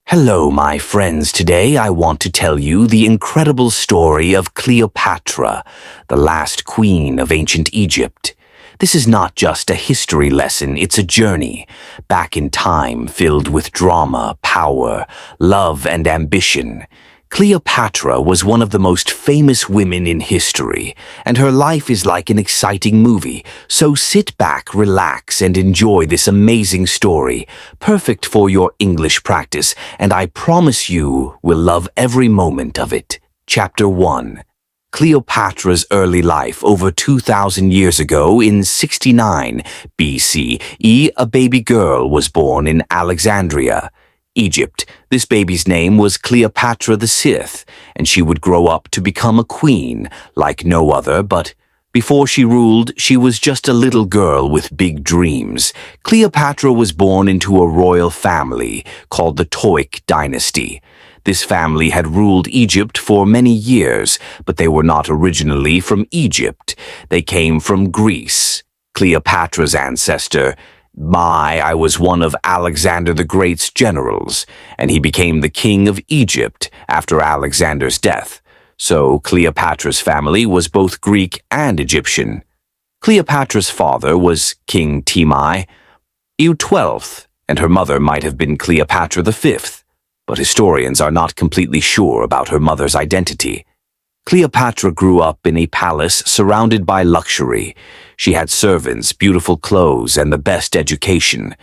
Hello, my friends. Today I want to tell you the incredible story of Cleopatra, the last queen of ancient Egypt. This is not just a history lesson, it's a journey back in time filled with drama, power, love, and ambition. Cleopatra was one of the most famous women in history, and her life is like an exciting movie. So sit back, relax, and enjoy this amazing story, perfect for your English practice, and I promise you will love every moment of it. Chapter 1. Cleopatra's early life. Over 2,000 years ago, in 69 BCE, a baby girl was born in Alexandria, Egypt. This baby's name was Cleopatra the Sixth, and she would grow up to become a queen like no other, but before she ruled, she was just a little girl with big dreams. Cleopatra was born into a royal family called the Ptoic dynasty. This family had ruled Egypt for many years, but they were not originally from Egypt. They came from Greece. Cleopatra's ancestor, I was one of Alexander the Great's generals, and he became the king of Egypt after Alexander's death. So Cleopatra's family was both Greek and Egyptian. Cleopatra's father was King Antony, XII, and her mother might have been Cleopatra V, but historians are not completely sure about her mother's identity. Cleopatra grew up in a palace surrounded by luxury. She had servants, beautiful clothes, and the best education.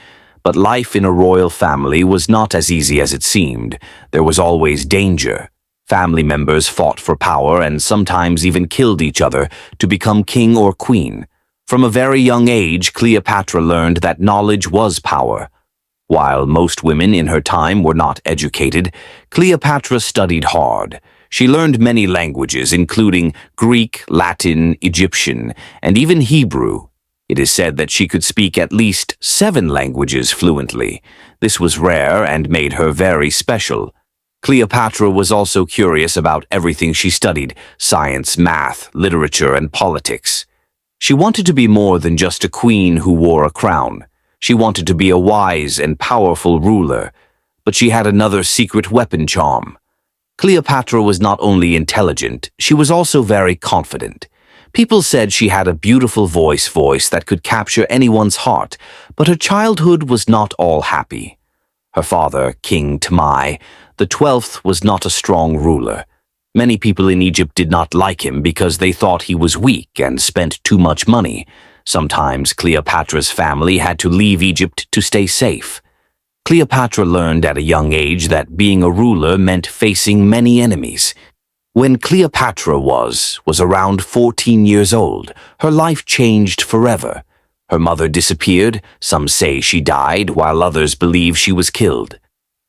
But life in a royal family was not as easy as it seemed. There was always danger. Family members fought for power and sometimes even killed each other to become king or queen. From a very young age, Cleopatra learned that knowledge was power. While most women in her time were not educated, Cleopatra studied hard. She learned many languages, including Greek, Latin, Egyptian, and even Hebrew. It is said that she could speak at least 7 languages fluently. This was rare and made her very special. Cleopatra was also curious about everything she studied: science, math, literature, and politics. She wanted to be more than just a queen who wore a crown. She wanted to be a wise and powerful ruler. But she had another secret weapon: charm. Cleopatra was not only intelligent, she was also very confident. People said she had a beautiful voice that could capture anyone's heart, but her childhood was not all happy. Her father, King Antony XII, was not a strong ruler. Many people in Egypt did not like him because they thought he was weak and spent too much money. Sometimes Cleopatra's family had to leave Egypt to stay safe. Cleopatra learned at a young age that being a ruler meant facing many enemies. When Cleopatra was around 14 years old, her life changed forever. Her mother disappeared. Some say she died, while others believe she was killed.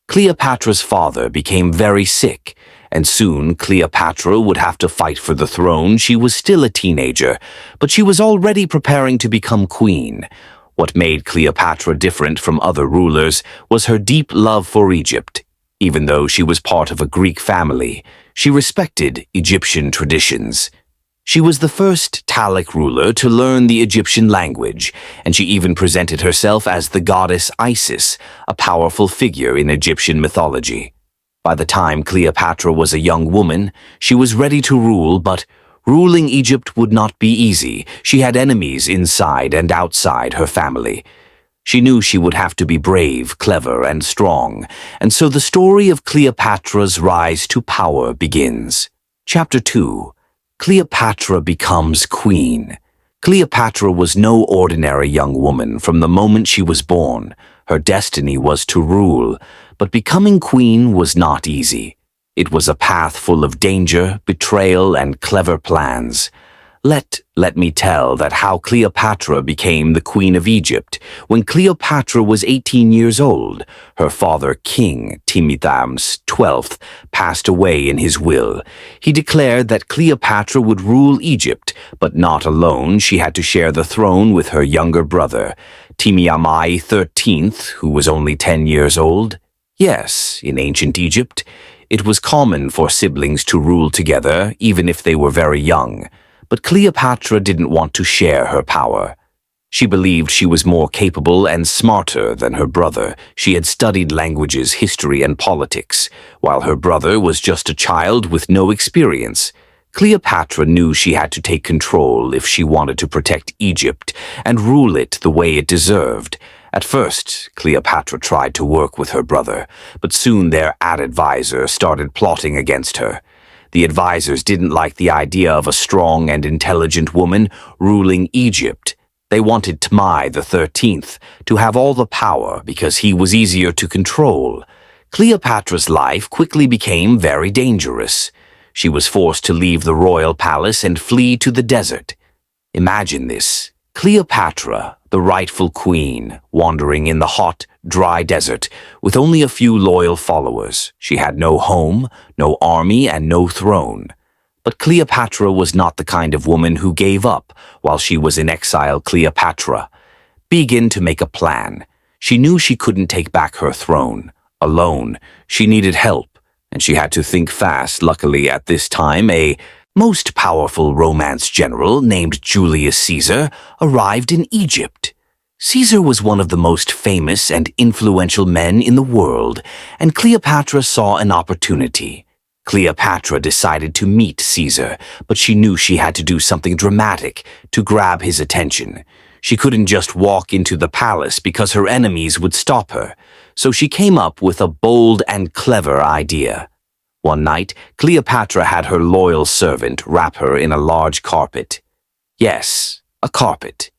Cleopatra's father became very sick, and soon Cleopatra would have to fight for the throne. She was still a teenager, but she was already preparing to become queen. What made Cleopatra different from other rulers was her deep love for Egypt. Even though she was part of a Greek family, she respected Egyptian traditions. She was the first Italic ruler to learn the Egyptian language, and she even presented herself as the goddess Isis, a powerful figure in Egyptian mythology. By the time Cleopatra was a young woman, she was ready to rule, but ruling Egypt would not be easy. She had enemies inside and outside her family. She knew she would have to be brave, clever, and strong, and so the story of Cleopatra's rise to power begins. Chapter 2. Cleopatra becomes queen. Cleopatra was no ordinary young woman from the moment she was born. Her destiny was to rule, but becoming queen was not easy. It was a path full of danger, betrayal, and clever plans. Let me tell that how Cleopatra became the queen of Egypt. When Cleopatra was 18 years old, her father, King Antony XII, passed away in his will. He declared that Cleopatra would rule Egypt, but not alone. She had to share the throne with her younger brother, Antony XIII, who was only 10 years old. Yes, in ancient Egypt, it was common for siblings to rule together, even if they were very young. But Cleopatra didn't want to share her power. She believed she was more capable and smarter than her brother. She had studied languages, history, and politics, while her brother was just a child with no experience. Cleopatra knew she had to take control if she wanted to protect Egypt and rule it the way it deserved. At first, Cleopatra tried to work with her brother, but soon their advisor started plotting against her. The advisors didn't like the idea of a strong and intelligent woman ruling Egypt. They wanted Ptolemy the 13th to have all the power because he was easier to control. Cleopatra's life quickly became very dangerous. She was forced to leave the royal palace and flee to the desert. Imagine this: Cleopatra, the rightful queen, wandering in the hot, dry desert with only a few loyal followers. She had no home, no army, and no throne. But Cleopatra was not the kind of woman who gave up while she was in exile. Cleopatra began to make a plan. She knew she couldn't take back her throne alone. She needed help, and she had to think fast. Luckily, at this time, a most powerful Romance general named Julius Caesar arrived in Egypt. Caesar was one of the most famous and influential men in the world, and Cleopatra saw an opportunity. Cleopatra decided to meet Caesar, but she knew she had to do something dramatic to grab his attention. She couldn't just walk into the palace because her enemies would stop her, so she came up with a bold and clever idea. One night, Cleopatra had her loyal servant wrap her in a large carpet. Yes, a carpet.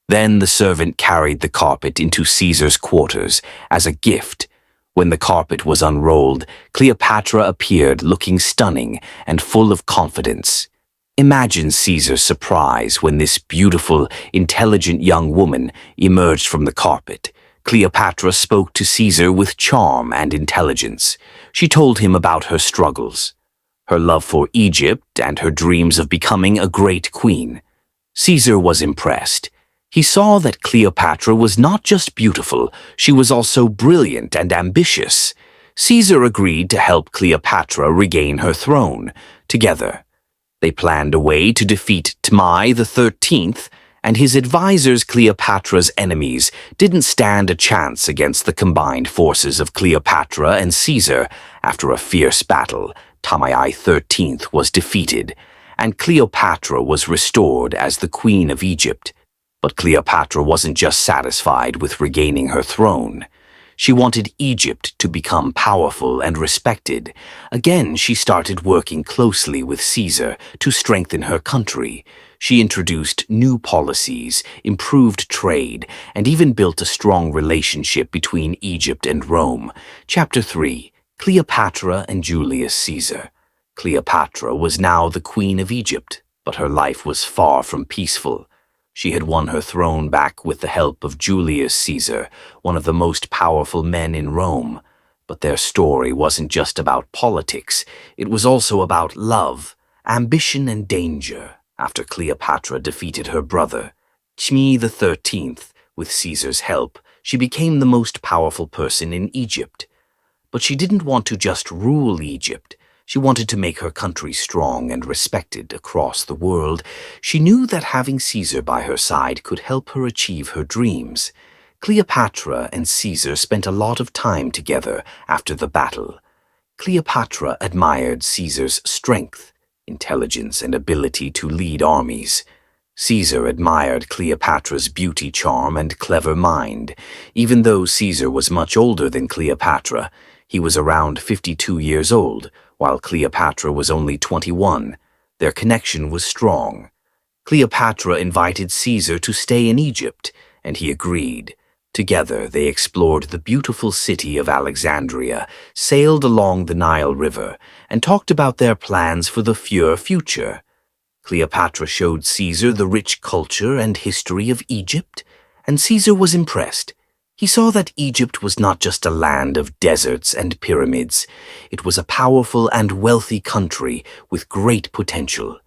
Then the servant carried the carpet into Caesar's quarters as a gift. When the carpet was unrolled, Cleopatra appeared looking stunning and full of confidence. Imagine Caesar's surprise when this beautiful, intelligent young woman emerged from the carpet. Cleopatra spoke to Caesar with charm and intelligence. She told him about her struggles, her love for Egypt, and her dreams of becoming a great queen. Caesar was impressed. He saw that Cleopatra was not just beautiful, she was also brilliant and ambitious. Caesar agreed to help Cleopatra regain her throne. Together, they planned a way to defeat Ptolemy the 13th, and his advisors. Cleopatra's enemies didn't stand a chance against the combined forces of Cleopatra and Caesar. After a fierce battle, Ptolemy 13th was defeated, and Cleopatra was restored as the Queen of Egypt. But Cleopatra wasn't just satisfied with regaining her throne. She wanted Egypt to become powerful and respected. Again, she started working closely with Caesar to strengthen her country. She introduced new policies, improved trade, and even built a strong relationship between Egypt and Rome. Chapter 3: Cleopatra and Julius Caesar. Cleopatra was now the Queen of Egypt, but her life was far from peaceful. She had won her throne back with the help of Julius Caesar, one of the most powerful men in Rome. But their story wasn't just about politics, it was also about love, ambition, and danger. After Cleopatra defeated her brother, Ptolemy the 13th, with Caesar's help, she became the most powerful person in Egypt. But she didn't want to just rule Egypt. She wanted to make her country strong and respected across the world. She knew that having Caesar by her side could help her achieve her dreams. Cleopatra and Caesar spent a lot of time together after the battle. Cleopatra admired Caesar's strength, intelligence, and ability to lead armies. Caesar admired Cleopatra's beauty, charm, and clever mind. Even though Caesar was much older than Cleopatra, he was around 52 years old, while Cleopatra was only 21. Their connection was strong. Cleopatra invited Caesar to stay in Egypt, and he agreed. Together, they explored the beautiful city of Alexandria, sailed along the Nile River, and talked about their plans for the future. Cleopatra showed Caesar the rich culture and history of Egypt, and Caesar was impressed. He saw that Egypt was not just a land of deserts and pyramids. It was a powerful and wealthy country with great potential.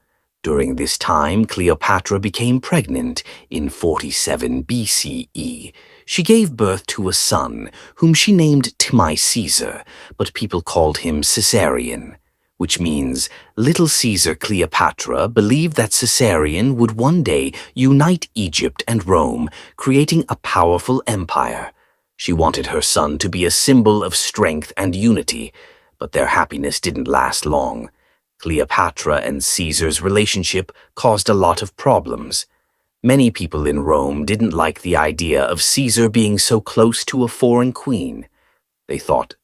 During this time, Cleopatra became pregnant in 47 BCE. She gave birth to a son, whom she named Caesar, but people called him Caesarion. which means little Caesar Cleopatra believed that Caesarion would one day unite Egypt and Rome, creating a powerful empire. She wanted her son to be a symbol of strength and unity, but their happiness didn't last long. Cleopatra and Caesar's relationship caused a lot of problems. Many people in Rome didn't like the idea of Caesar being so close to a foreign queen. They thought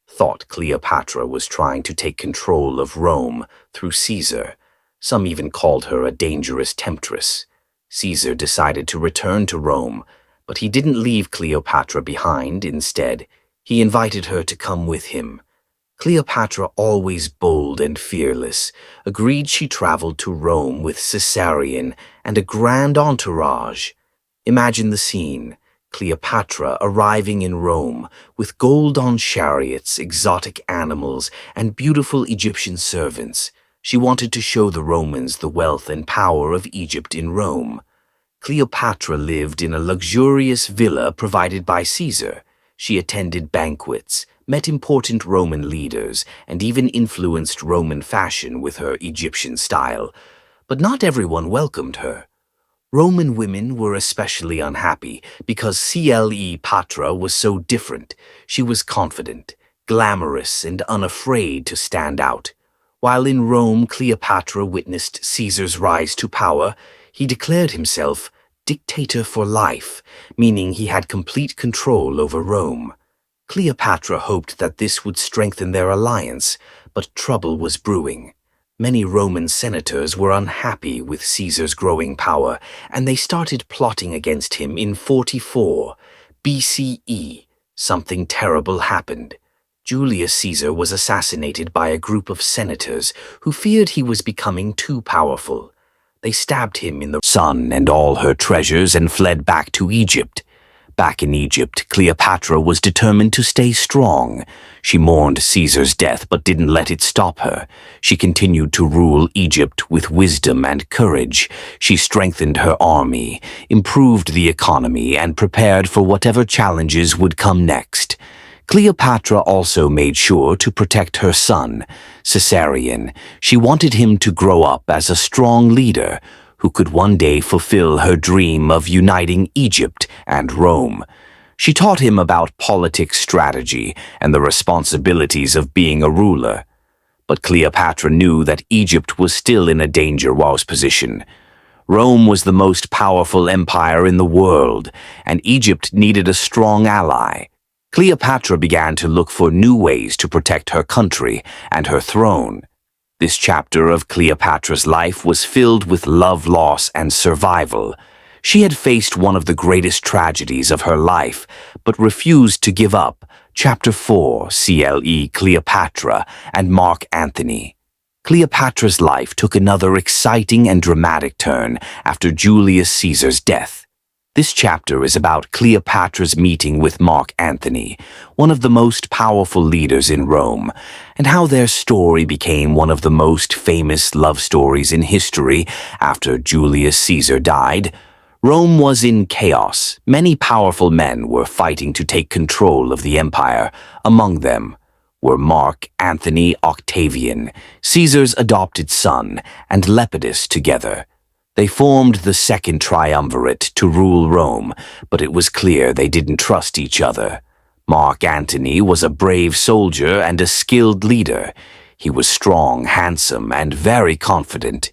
Cleopatra was trying to take control of Rome through Caesar. Some even called her a dangerous temptress. Caesar decided to return to Rome, but he didn't leave Cleopatra behind. Instead, he invited her to come with him. Cleopatra, always bold and fearless, agreed. She traveled to Rome with Caesarion and a grand entourage. Imagine the scene. Cleopatra arriving in Rome with gold-on chariots, exotic animals, and beautiful Egyptian servants. She wanted to show the Romans the wealth and power of Egypt in Rome. Cleopatra lived in a luxurious villa provided by Caesar. She attended banquets, met important Roman leaders, and even influenced Roman fashion with her Egyptian style. But not everyone welcomed her. Roman women were especially unhappy because Cleopatra was so different. She was confident, glamorous, and unafraid to stand out. While in Rome, Cleopatra witnessed Caesar's rise to power. He declared himself dictator for life, meaning he had complete control over Rome. Cleopatra hoped that this would strengthen their alliance, but trouble was brewing. Many Roman senators were unhappy with Caesar's growing power, and they started plotting against him. In 44 BCE, something terrible happened. Julius Caesar was assassinated by a group of senators who feared he was becoming too powerful. They stabbed him in the son and all her treasures and fled back to Egypt. Back in Egypt, Cleopatra was determined to stay strong. She mourned Caesar's death but didn't let it stop her. She continued to rule Egypt with wisdom and courage. She strengthened her army, improved the economy, and prepared for whatever challenges would come next. Cleopatra also made sure to protect her son, Caesarion. She wanted him to grow up as a strong leader who could one day fulfill her dream of uniting Egypt and Rome. She taught him about politics strategy and the responsibilities of being a ruler. But Cleopatra knew that Egypt was still in a dangerous position. Rome was the most powerful empire in the world, and Egypt needed a strong ally. Cleopatra began to look for new ways to protect her country and her throne. This chapter of Cleopatra's life was filled with love, loss, and survival. She had faced one of the greatest tragedies of her life, but refused to give up. Chapter 4, Cleopatra and Mark Antony. Cleopatra's life took another exciting and dramatic turn after Julius Caesar's death. This chapter is about Cleopatra's meeting with Mark Antony, one of the most powerful leaders in Rome, and how their story became one of the most famous love stories in history after Julius Caesar died. Rome was in chaos. Many powerful men were fighting to take control of the empire. Among them were Mark Antony Octavian, Caesar's adopted son, and Lepidus together. They formed the Second Triumvirate to rule Rome, but it was clear they didn't trust each other. Mark Antony was a brave soldier and a skilled leader. He was strong, handsome, and very confident.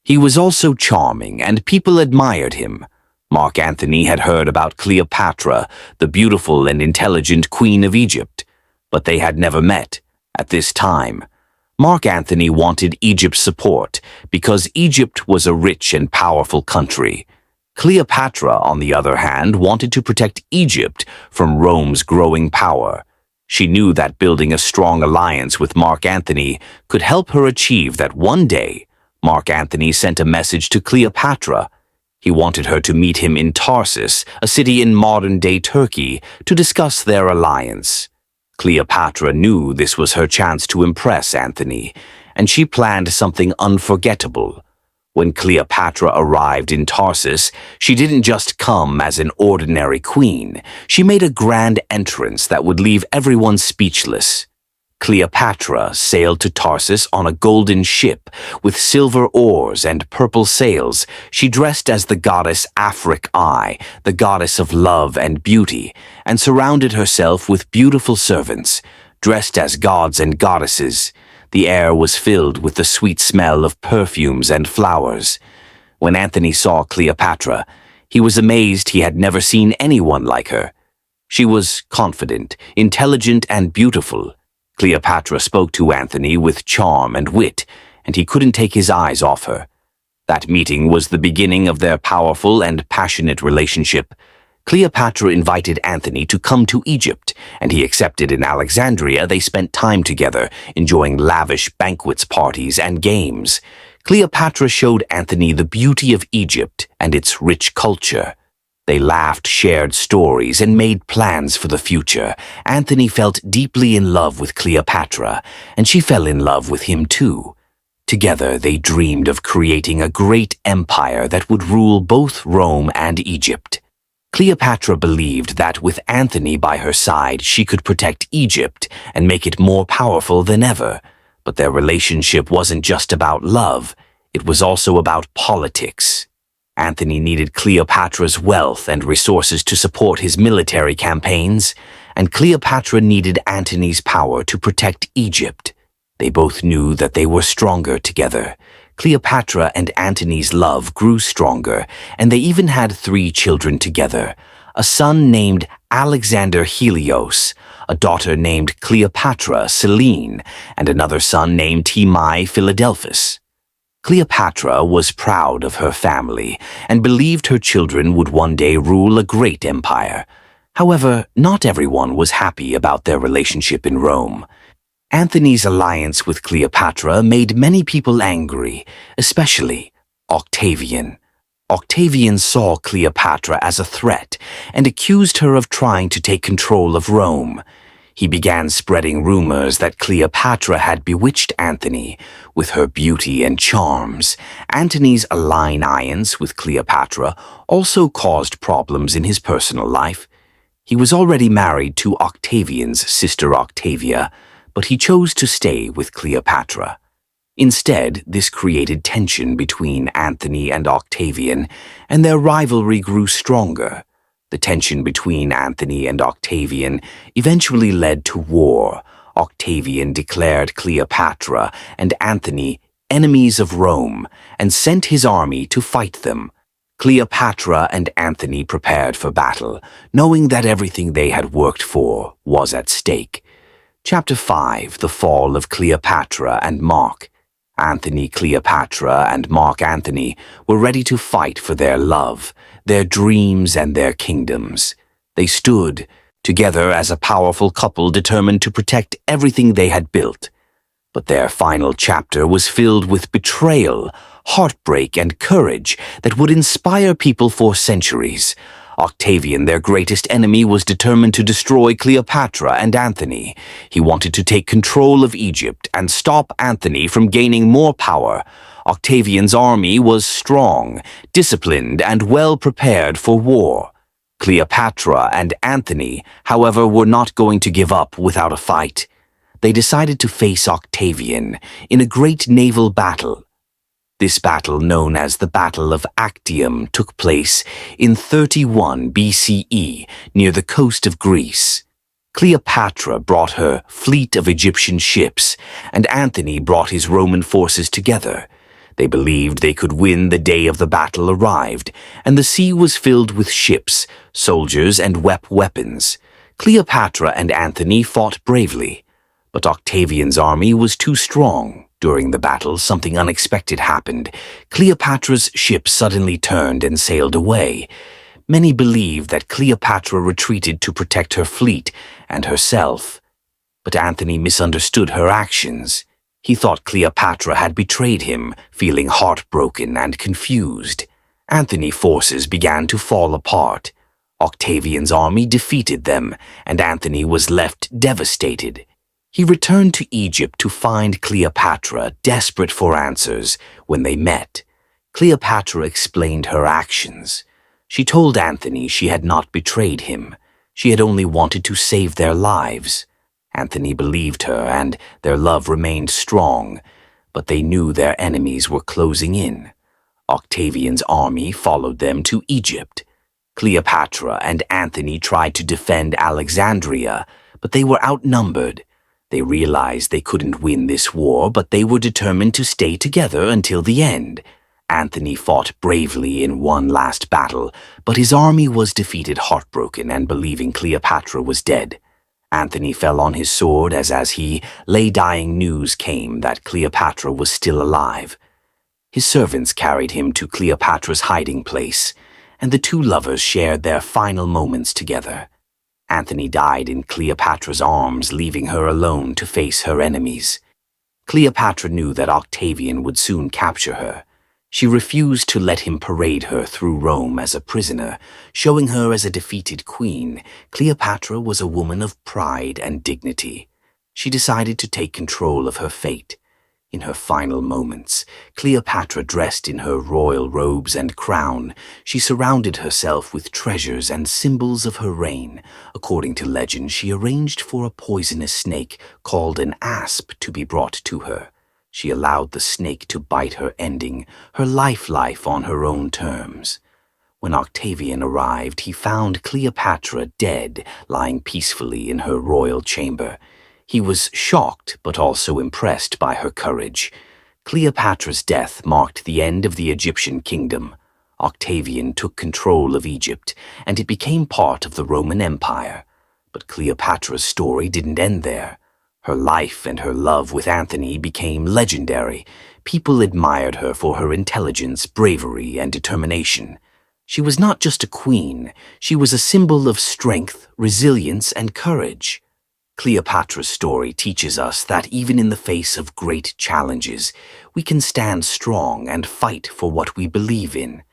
He was also charming, and people admired him. Mark Antony had heard about Cleopatra, the beautiful and intelligent Queen of Egypt, but they had never met at this time. Mark Antony wanted Egypt's support because Egypt was a rich and powerful country. Cleopatra, on the other hand, wanted to protect Egypt from Rome's growing power. She knew that building a strong alliance with Mark Antony could help her achieve that. One day, Mark Antony sent a message to Cleopatra. He wanted her to meet him in Tarsus, a city in modern-day Turkey, to discuss their alliance. Cleopatra knew this was her chance to impress Antony, and she planned something unforgettable. When Cleopatra arrived in Tarsus, she didn't just come as an ordinary queen. She made a grand entrance that would leave everyone speechless. Cleopatra sailed to Tarsus on a golden ship with silver oars and purple sails. She dressed as the goddess Afric, the goddess of love and beauty, and surrounded herself with beautiful servants, dressed as gods and goddesses. The air was filled with the sweet smell of perfumes and flowers. When Antony saw Cleopatra, he was amazed he had never seen anyone like her. She was confident, intelligent, and beautiful. Cleopatra spoke to Antony with charm and wit, and he couldn't take his eyes off her. That meeting was the beginning of their powerful and passionate relationship. Cleopatra invited Antony to come to Egypt, and he accepted. In Alexandria. They spent time together, enjoying lavish banquets, parties, and games. Cleopatra showed Antony the beauty of Egypt and its rich culture. They laughed, shared stories, and made plans for the future. Antony felt deeply in love with Cleopatra, and she fell in love with him too. Together, they dreamed of creating a great empire that would rule both Rome and Egypt. Cleopatra believed that with Antony by her side, she could protect Egypt and make it more powerful than ever. But their relationship wasn't just about love, it was also about politics. Antony needed Cleopatra's wealth and resources to support his military campaigns, and Cleopatra needed Antony's power to protect Egypt. They both knew that they were stronger together. Cleopatra and Antony's love grew stronger, and they even had 3 children together: a son named Alexander Helios, a daughter named Cleopatra Selene, and another son named Timai Philadelphus. Cleopatra was proud of her family and believed her children would one day rule a great empire. However, not everyone was happy about their relationship in Rome. Antony's alliance with Cleopatra made many people angry, especially Octavian. Octavian saw Cleopatra as a threat and accused her of trying to take control of Rome. He began spreading rumors that Cleopatra had bewitched Antony with her beauty and charms. Antony's alliance with Cleopatra also caused problems in his personal life. He was already married to Octavian's sister Octavia, but he chose to stay with Cleopatra. Instead, this created tension between Antony and Octavian, and their rivalry grew stronger. The tension between Antony and Octavian eventually led to war. Octavian declared Cleopatra and Antony enemies of Rome and sent his army to fight them. Cleopatra and Antony prepared for battle, knowing that everything they had worked for was at stake. Chapter 5: The Fall of Cleopatra and Mark. Antony Cleopatra and Mark Antony were ready to fight for their love, their dreams, and their kingdoms. They stood together as a powerful couple determined to protect everything they had built. But their final chapter was filled with betrayal, heartbreak, and courage that would inspire people for centuries. Octavian, their greatest enemy, was determined to destroy Cleopatra and Antony. He wanted to take control of Egypt and stop Antony from gaining more power. Octavian's army was strong, disciplined, and well prepared for war. Cleopatra and Antony, however, were not going to give up without a fight. They decided to face Octavian in a great naval battle. This battle, known as the Battle of Actium, took place in 31 BCE near the coast of Greece. Cleopatra brought her fleet of Egyptian ships, and Antony brought his Roman forces together. They believed they could win. The day of the battle arrived, and the sea was filled with ships, soldiers, and weapons. Cleopatra and Antony fought bravely, but Octavian's army was too strong. During the battle, something unexpected happened. Cleopatra's ship suddenly turned and sailed away. Many believed that Cleopatra retreated to protect her fleet and herself. But Antony misunderstood her actions. He thought Cleopatra had betrayed him, feeling heartbroken and confused. Antony's forces began to fall apart. Octavian's army defeated them, and Antony was left devastated. He returned to Egypt to find Cleopatra, desperate for answers. When they met, Cleopatra explained her actions. She told Antony she had not betrayed him. She had only wanted to save their lives. Antony believed her, and their love remained strong, but they knew their enemies were closing in. Octavian's army followed them to Egypt. Cleopatra and Antony tried to defend Alexandria, but they were outnumbered. They realized they couldn't win this war, but they were determined to stay together until the end. Antony fought bravely in one last battle, but his army was defeated, heartbroken and believing Cleopatra was dead. Antony fell on his sword as he lay dying, news came that Cleopatra was still alive. His servants carried him to Cleopatra's hiding place, and the two lovers shared their final moments together. Antony died in Cleopatra's arms, leaving her alone to face her enemies. Cleopatra knew that Octavian would soon capture her. She refused to let him parade her through Rome as a prisoner, showing her as a defeated queen. Cleopatra was a woman of pride and dignity. She decided to take control of her fate. In her final moments, Cleopatra, dressed in her royal robes and crown, she surrounded herself with treasures and symbols of her reign. According to legend, she arranged for a poisonous snake called an asp to be brought to her. She allowed the snake to bite her, ending her life on her own terms. When Octavian arrived, he found Cleopatra dead, lying peacefully in her royal chamber. He was shocked, but also impressed by her courage. Cleopatra's death marked the end of the Egyptian kingdom. Octavian took control of Egypt, and it became part of the Roman Empire. But Cleopatra's story didn't end there. Her life and her love with Antony became legendary. People admired her for her intelligence, bravery, and determination. She was not just a queen, she was a symbol of strength, resilience, and courage. Cleopatra's story teaches us that even in the face of great challenges, we can stand strong and fight for what we believe in.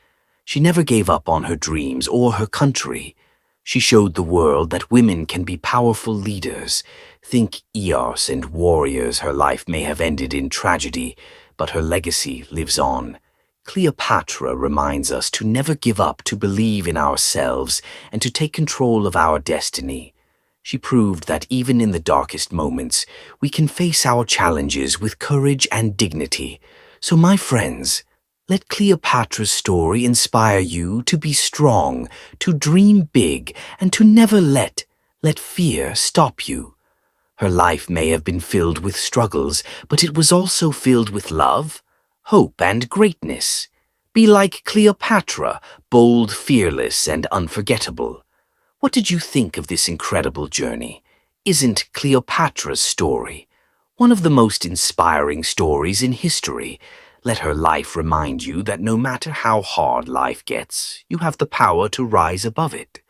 She never gave up on her dreams or her country. She showed the world that women can be powerful leaders. Think Eos and warriors. Her life may have ended in tragedy, but her legacy lives on. Cleopatra reminds us to never give up, to believe in ourselves, and to take control of our destiny. She proved that even in the darkest moments, we can face our challenges with courage and dignity. So, my friends, let Cleopatra's story inspire you to be strong, to dream big, and to never let fear stop you. Her life may have been filled with struggles, but it was also filled with love, hope, and greatness. Be like Cleopatra, bold, fearless, and unforgettable. What did you think of this incredible journey? Isn't Cleopatra's story one of the most inspiring stories in history? Let her life remind you that no matter how hard life gets, you have the power to rise above it.